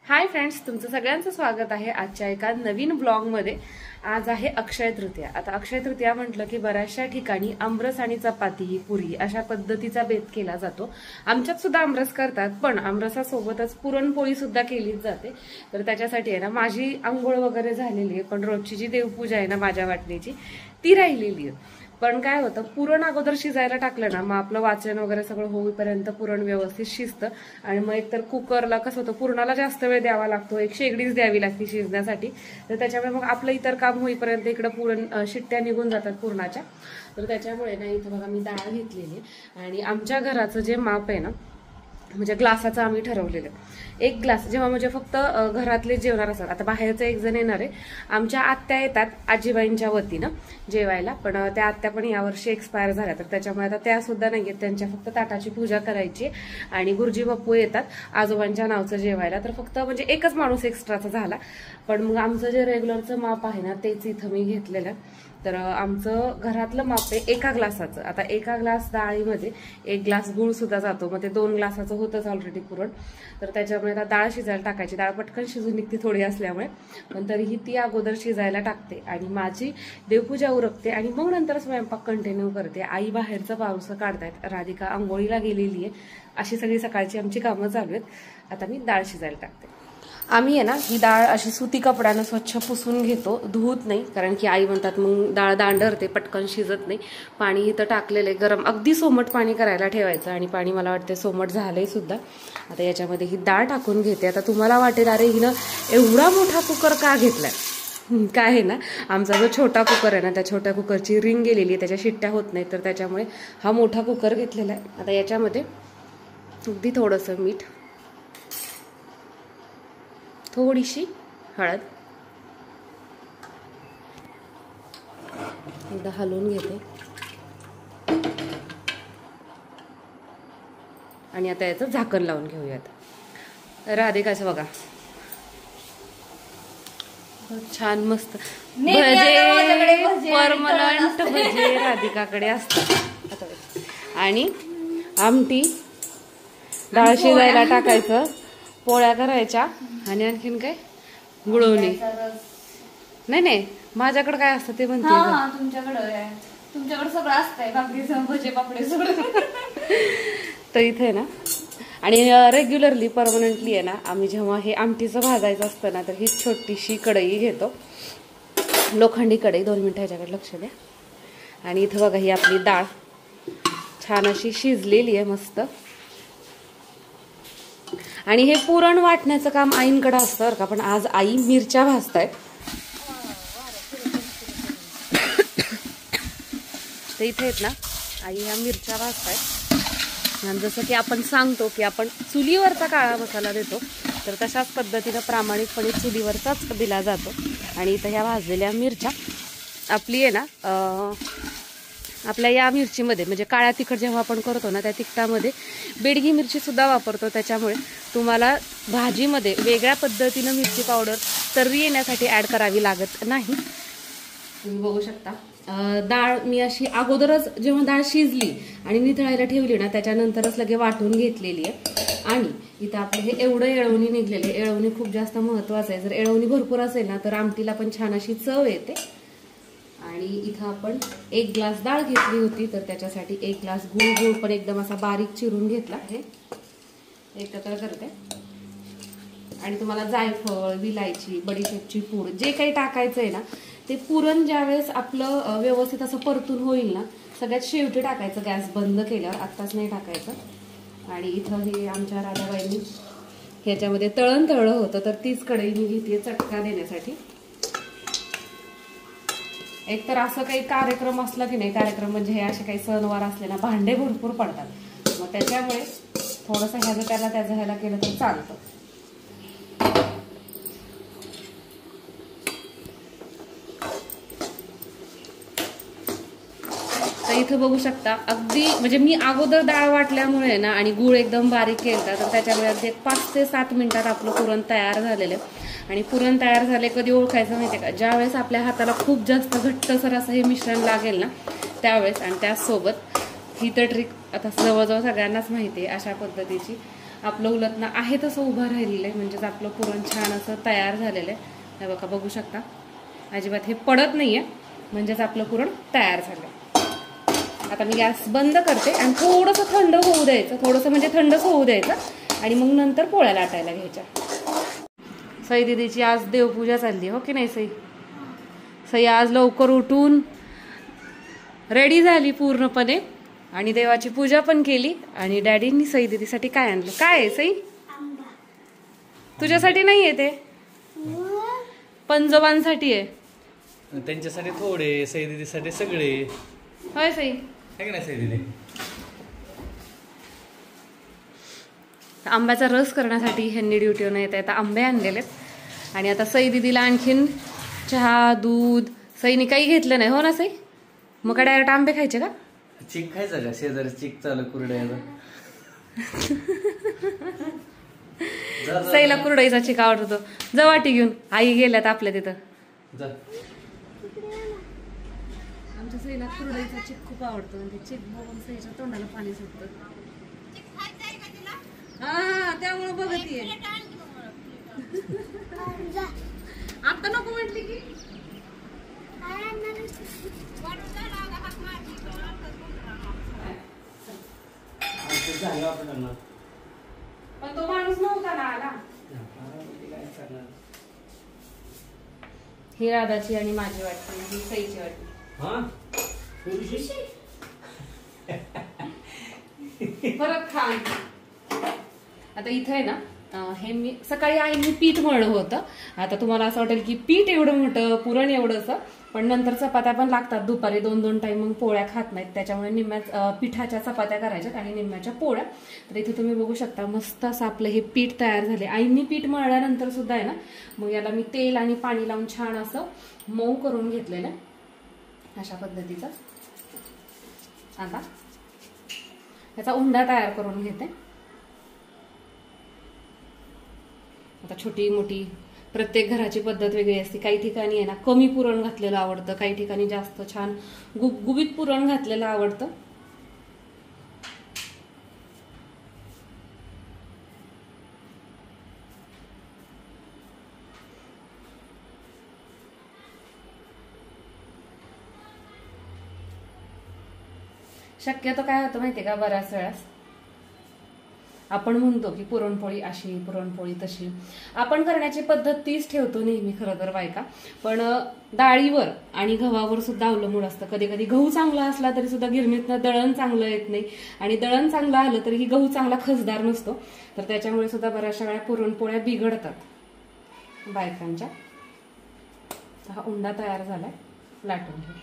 Hi friends, तुमचं सगळ्यांचं स्वागत आहे आजच्या एका नवीन ब्लॉगमध्ये। आज आहे अक्षय तृतीया। आता अक्षय तृतीया म्हटलं की बऱ्याचशा ठिकाणी आमरस आणि चपाती, पुरी अशा पद्धतीचा बेत केला जातो। आमच्यात सुद्धा आमरस करतात, पण आमरसासोबतच पुरणपोळी सुद्धा केलीच जाते। तर त्याच्यासाठी आहे ना, माझी आंघोळ वगैरे झालेली आहे, पण रोजची जी देवपूजा आहे ना माझ्या वाटणीची ती राहिलेली आहे। पण काय होतं, पुरण अगोदर शिजायला टाकलं ना, मग आपलं वाचन वगैरे सगळं होईपर्यंत पुरण व्यवस्थित शिजतं। आणि मग एकतर कुकरला कसं होतं, पुरणाला जास्त वेळ द्यावा लागतो, एक शेगडीच द्यावी लागते शिजण्यासाठी। तर त्याच्यामुळे मग आपलं इतर काम होईपर्यंत इकडं पुरण शिट्ट्या निघून जातात पुरणाच्या। तर त्याच्यामुळे ना इथं बघा मी डाळ घेतलेली आणि आमच्या घराचं जे माप आहे ना, म्हणजे ग्लासाचं आम्ही ठरवलेलं, एक ग्लास जेव्हा म्हणजे फक्त घरातले जेवणार असतात। आता बाहेरचं एक जण येणार आहे, आमच्या आत्या येतात आजीबाईंच्या वतीनं जेवायला, पण त्या आत्या पण यावर्षी एक्सपायर झाल्या, तर त्याच्यामुळे आता त्या सुद्धा नाही आहेत, त्यांच्या फक्त ताटाची पूजा करायची। आणि गुरुजी बाप्पू येतात आजोबांच्या नावचं जेवायला, तर फक्त म्हणजे एकच माणूस एक्स्ट्राचा झाला। पण मग आमचं जे रेग्युलरचं माप आहे ना, तेच इथं मी घेतलेलं। तर आमचं घरातलं माप आहे एका ग्लासाचं। आता एका ग्लास डाळीमध्ये एक ग्लास गुळ सुद्धा जातो, मग ते 2 ग्लासाचं होतंच ऑलरेडी पुरण। तर त्याच्यामुळे आता डाळ शिजायला टाकायची, डाळ पटकन शिजून निघते थोडी असल्यामुळे, पण तरीही ती अगोदर शिजायला टाकते आणि माझी देवपूजा उरकते आणि मग नंतर स्वयंपाक कंटिन्यू करते। आई बाहेरचं पावसं काढतायत, राधिका आंघोळीला गेलेली आहे, अशी सगळी सकाळची आमची कामं चालू आहेत। आता मी डाळ शिजायला टाकते। आम्ही आहे ना ही डाळ अशी सुती कपड्यानं स्वच्छ पुसून घेतो, धुवत नाही, कारण की आई म्हणतात मग डाळ दांडरते, पटकन शिजत नाही। पाणी इथं टाकलेलं आहे गरम, अगदी सोमट पाणी करायला ठेवायचं, आणि पाणी मला वाटते सोमट झालंय सुद्धा। आता याच्यामध्ये ही डाळ टाकून घेते। आता तुम्हाला वाटेल अरे हिनं एवढा मोठा कुकर का घेतलाय, काय आहे ना, आमचा जो छोटा कुकर आहे ना, त्या छोट्या कुकरची रिंग गेलेली आहे, त्याच्या शिट्ट्या होत नाही, तर त्याच्यामुळे हा मोठा कुकर घेतलेला आहे। आता याच्यामध्ये अगदी थोडंसं मीठ, थोडीशी हळद, एकदा हलवून घेते आणि आता याचं झाकण लावून घेऊयात। राधिकाचं बघा छान मस्त भजे, परमनंट भजे राधिकाकडे असतात। आणि आमटी, डाळ शिजायला टाकायचं, पोळ्या करायच्या, आणि आणखीन काय गुळवणी। नाही माझ्याकडे काय असतं ते म्हणते, तुमच्याकडे सगळं असतंय, भाकरी भजे पापडे सगळं। तर इथे ना, आणि रेग्युलरली परमनंटली आहे ना, आम्ही जेव्हा हे आमटीचं भाजायचं असतं ना, तर ही छोटीशी कढई घेतो, लोखंडी कढई। 2 मिनिटं ह्याच्याकडे लक्ष द्या। आणि इथं बघा ही आपली डाळ छान अशी शिजलेली आहे मस्त। आणि हे पुरण वाटण्याचं काम आईंकडे असतं बरं का, पण आज आई मिरच्या भाजतायत। तर इथे आहेत ना, आई ह्या मिरच्या भाजतायत। आणि जसं की आपण सांगतो की आपण चुलीवरचा काळा मसाला देतो, तर तशाच पद्धतीनं प्रामाणिकपणे चुलीवरचाच दिला जातो। आणि इथं ह्या भाजलेल्या मिरच्या आपली आहे ना, आपल्या या मिरचीमध्ये म्हणजे काळ्या तिखट जेव्हा आपण करतो ना, त्या तिखटामध्ये बेडगी मिरची सुद्धा वापरतो, त्याच्यामुळे तुम्हाला भाजीमध्ये वेगळ्या पद्धतीनं मिरची पावडर तर्री येण्यासाठी ॲड करावी लागत नाही। तुम्ही बघू शकता डाळ मी अशी अगोदरच जेव्हा डाळ शिजली आणि निथळायला ठेवली ना, त्याच्यानंतरच लगे वाटून घेतलेली आहे। आणि इथं आपलं हे एवढं येळवणी निघलेलं आहे, येळवणी खूप जास्त महत्वाचं आहे। जर येळवणी भरपूर असेल ना, तर आमटीला पण छान अशी चव येते। आणि इथं आपण 1 ग्लास डाळ घेतली होती, तर त्याच्यासाठी 1 ग्लास गुळ पण एकदम असा बारीक चिरून घेतला आहे, एकत्र करते। आणि तुम्हाला जायफळ, विलायची, बडीशेपची पूड जे काही टाकायचं आहे ना, ते पुरण ज्यावेळेस आपलं व्यवस्थित असं परतून होईल ना, सगळ्यात शेवटी टाकायचं, गॅस बंद केल्यावर, आत्ताच नाही टाकायचं। आणि इथं हे आमच्या राधाबाईंनी ह्याच्यामध्ये तळण तळलं होतं, तर तीच कढई मी घेतली चटका देण्यासाठी। एक तर असं काही कार्यक्रम असला की नाही, कार्यक्रम म्हणजे हे असे काही सणवार असले ना, भांडे भरपूर पडतात, मग त्याच्यामुळे थोडंसं ह्याचं त्याला त्याचं ह्याला केलं तर चालतं। तर इथं बघू शकता अगदी म्हणजे मी अगोदर डाळ वाटल्यामुळे ना, आणि गुळ एकदम बारीक केला, तर त्याच्यामुळे अगदी 5 ते 7 मिनिटात आपलं पुरण तयार झालेलं। आणि पुरण तयार झाले कधी ओळखायचं माहिती का, ज्यावेळेस आपल्या हाताला खूप जास्त घट्टसर असं हे मिश्रण लागेल ना, त्यावेळेस। आणि त्याचसोबत ही तर ट्रिक आता जवळजवळ सगळ्यांनाच माहिती आहे अशा पद्धतीची, आपलं उलटणं आहे तसं उभं राहिलेलं आहे, म्हणजेच आपलं पुरण छान असं तयार झालेलं आहे. हे बघा, बघू शकता अजिबात हे पडत नाहीये, म्हणजेच आपलं पुरण तयार झालं. आता मी गॅस बंद करते आणि थोडंसं थंड होऊ द्यायचं, थोडंसं म्हणजे थंडच होऊ द्यायचं आणि मग नंतर पोळ्या लाटायला घ्यायच्या. सई दीदीची आज देवपूजा चालली, हो की नाही सई? सई आज लवकर उठून रेडी झाली पूर्णपणे आणि देवाची पूजा पण केली. आणि डॅडींनी सई दीदीसाठी काय आणलं? काय आहे सई? तुझ्यासाठी नाही आहे ते, पंजोबांसाठी आहे. त्यांच्यासाठी थोडे, सई दीदीसाठी सगळे. होय सई? आहे की नाही सई दीदी? आंब्याचा रस करण्यासाठी ह्यांनी ड्युटीवर येत आहे. आंबे आणलेलेत आणि आता सई दीदीला आणखीन चहा, दूध. सईने काही घेतलं नाही, हो ना सई? मग काय डायरेक्ट आंबे खायचे का? चिक खायचा का? शेजारी चिक चालू कुरड्याला. सईला कुरडईचा चिक आवडतो. जा वाटी घेऊन, आई गेल्यात आपल्या तिथं. आमच्या सईला कुरडईचा चिक खूप आवडतो आणि ते चिक बघून सईच्या तोंडाला पाणी सुटतं. हा, त्यामुळे बघत ये. आता नको म्हटली की पण तो माणूस नव्हता ना आला. ही राधाची आणि माझी वाटते, ही सईची वाटते. परत खा. आता इथं आहे ना, हे मी सकाळी आईने पीठ मळलं होतं. आता तुम्हाला असं वाटेल की पीठ एवढं मोठं, पुरण एवढंच, पण नंतर चपात्या पण लागतात दुपारी 2-2 टाइम, मग पोळ्या खात नाहीत, त्याच्यामुळे निम्म्या पिठाच्या चपात्या करायच्यात आणि निम्म्याच्या पोळ्या. तर इथे तुम्ही बघू शकता मस्त असं आपलं हे पीठ तयार झाले. आईंनी पीठ मळल्यानंतर सुद्धा आहे ना, मग याला मी तेल आणि पाणी लावून छान असं मऊ करून घेतलेलं अशा पद्धतीचा. आता याचा उंडा तयार करून घेते. आता छोटी मोठी प्रत्येक घराची पद्धत वेगळी असते. काही ठिकाणी आहे ना कमी पुरण घातलेलं आवडतं, काही ठिकाणी जास्त छान गुबगुबीत पुरण घातलेलं आवडतं. शक्यतो काय होतं माहितीये का, बऱ्याच वेळास आपण म्हणतो की पुरणपोळी अशी, पुरणपोळी तशी. आपण करण्याची पद्धत तीच ठेवतो नेहमी खरं तर बायका, पण डाळीवर आणि गव्हावर सुद्धा अवलंबून असतं. कधी कधी गहू चांगला असला तरी सुद्धा गिरणीतनं दळण चांगलं येत नाही, आणि दळण चांगलं आलं तरी गहू चांगला खसदार नसतो. तर त्याच्यामुळे सुद्धा बऱ्याचशा वेळा पुरणपोळ्या बिघडतात बायकांच्या. हा उंडा तयार झालाय, लाटून घ्या.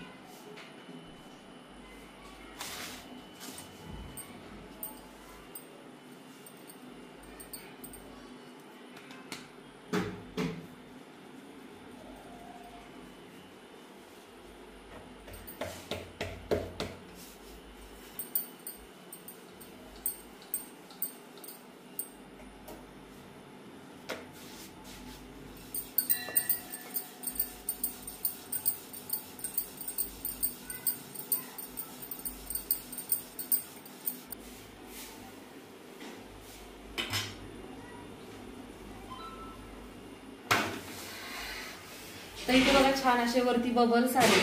तर इथे बघा छान असे वरती बबल्स आले.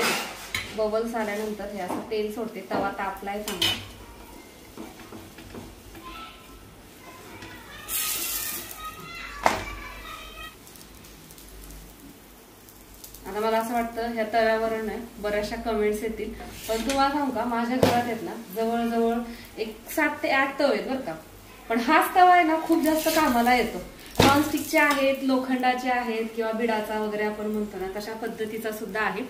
बबल्स आल्यानंतर हे असं तेल सोडते. तवा तापलाय चांगला. आता मला असं वाटतं ह्या तव्यावर नाही बऱ्याचशा कमेंट्स येतील, पण तुम्हाला सांगू का, माझ्या घरात आहेत ना जवळजवळ एक 7 ते 8 तवे आहेत बरं का. पण हाच तवा आहे ना खूप जास्त कामाला येतो. नॉनस्टिकचे आहेत, लोखंडाचे आहेत, किंवा बिडाचा वगैरे आपण म्हणतो ना तशा पद्धतीचा सुद्धा आहे.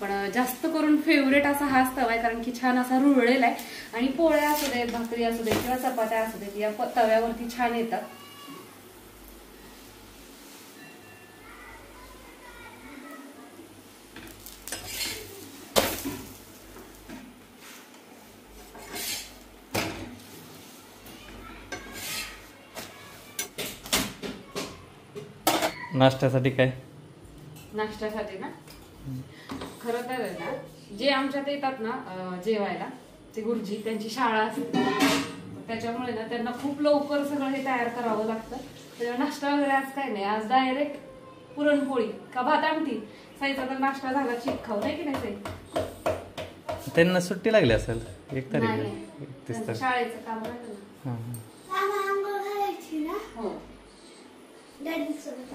पण जास्त करून फेवरेट असा हाच तवा आहे, कारण की छान असा रुळलेला आहे आणि पोळ्या असू देत, भाकरी असू देत किंवा चपात्या असू देत या तव्यावरती छान येतात. नाश्त्यासाठी काय? नाश्त्यासाठी ना खरं तर आहे ना, जे आमच्यात येतात ना जेवायला, ते गुरुजी त्यांची शाळा असते. त्याच्यामुळे ना त्यांना खूप लवकर सगळं हे तयार करावं लागतं. त्याच्यामुळे नाश्ता वगैरे आज काय नाही, आज डायरेक्ट पुरणपोळी का भात आमटी. साईचा तर नाश्ता झाला, चीक खाऊ नाही की नाही साई? त्यांना सुट्टी लागली असेल 1 तारीख नाही, 31 त्यांचं तारीख. शाळेचं काम राहिलं ना. हो डॅडी सोबत.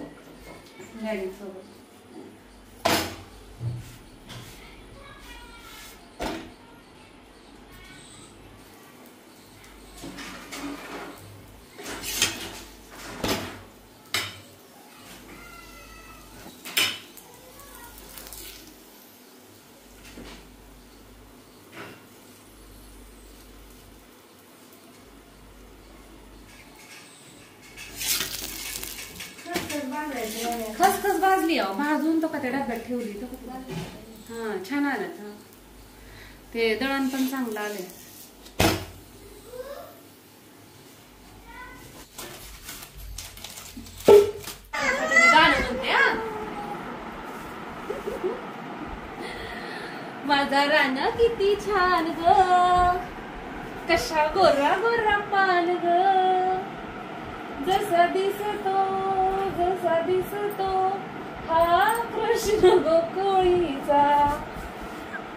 खसखस भाजली अहो, भाजून तो का त्या डब्यात ठेवली तो. हा छान आलं. ते दळण पण चांगलं आलंय. गाणं म्हणते हा. माझा रान किती छान ग, कशा गोरा गोरा पान ग, जसा दिसतो हा कृष्ण गोकुळीचा.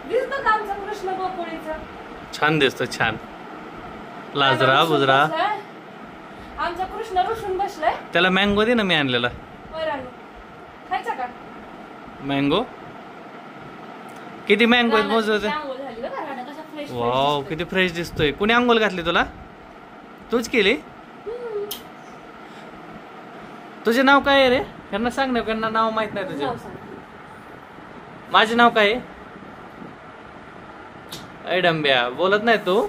दिसतो का आमचा कृष्ण गोकुळीचा? छान दिसतो, छान. लाजरा बुजरा आमचा कृष्ण रुसून बसलाय. त्याला मँगो दे ना, मी आणलेला. खायचा का मँगो? किती मँगो आहेत मोज. आंघोळ झाली बघा, राणा कसा फ्रेश वाव, किती फ्रेश दिसतोय. कुणी आंघोळ घातली तुला? तूच केली? तुझे नाव काय आहे रे? त्यांना सांग ना, त्यांना नाव माहित नाही तुझे. माझे नाव काय आहे? अय डंब्या, बोलत नाही तू?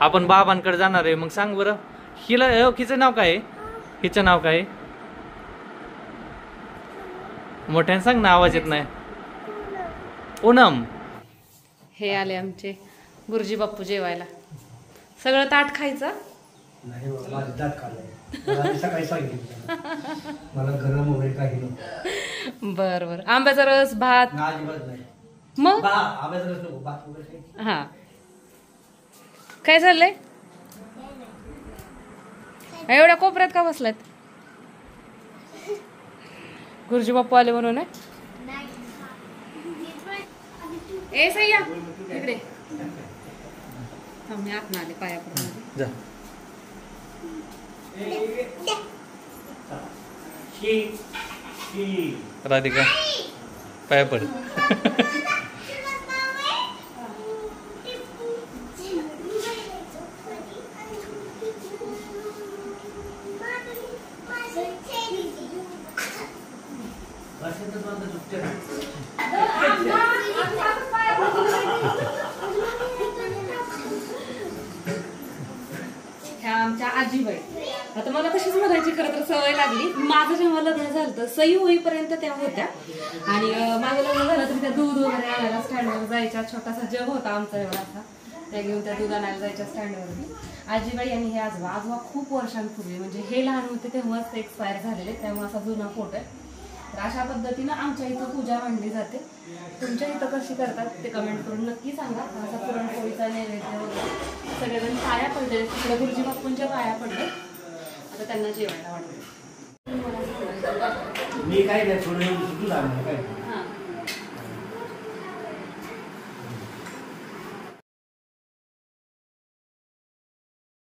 आपण बाबांकडे जाणार आहे, मग सांग बरं. हिचं नाव काय आहे? हिचं नाव काय आहे? मोठ्याने सांग ना, आवाज येत नाही. पूनम. हे आले आमचे गुरुजी बाप्पू जेवायला. सगळं ताट खायचं. नाही बाबा, माझं दात काढलंय. मला सकाळी सांगितलं मला गरम वगैरे काही नको. बर आंब्याचा रस, भात. अजिबात नाही. मग आंब्याचा रस नको, भात वगैरे. हा काय चाललंय? एवढ्या कोपऱ्यात का बसलात? गुरुजी बाप्पू आले म्हणून. ए सय्या इकडे मी आत आले पायापर्यंत. जा. राधिका पाया पड. ह्या आमच्या आजीबाई. आता मला तशीच म्हणायची खरं तर सवय लागली. माझं जेव्हा लग्न झालं तर सई होईपर्यंत त्या होत्या आणि माझं लग्न झालं तर त्या दूध वगैरे आणायला स्टँडवर जायच्या. छोटासा जग होता आमचा एवढा, त्या घेऊन त्या दूध आणायला जायच्या स्टँडवरती. आजीबाई आणि हे आजोबा खूप वर्षांपूर्वी, म्हणजे हे लहान होते तेव्हाच ते एक्सपायर झालेले, त्यामुळे असा जुना फोटो आहे. तर अशा पद्धतीनं आमच्या इथं पूजा मांडली जाते. तुमच्या इथं कशी करतात ते कमेंट करून नक्की सांगा. असा पुरणपोळीचा नैवेद्य वगैरे सगळेजण पाया पडले. तिकडे गुरुजी बाप्पूंच्या पाया पडले. आता त्यांना जेवायला वाटतं. मी काय नाही, थोडं दूध आणलं काय.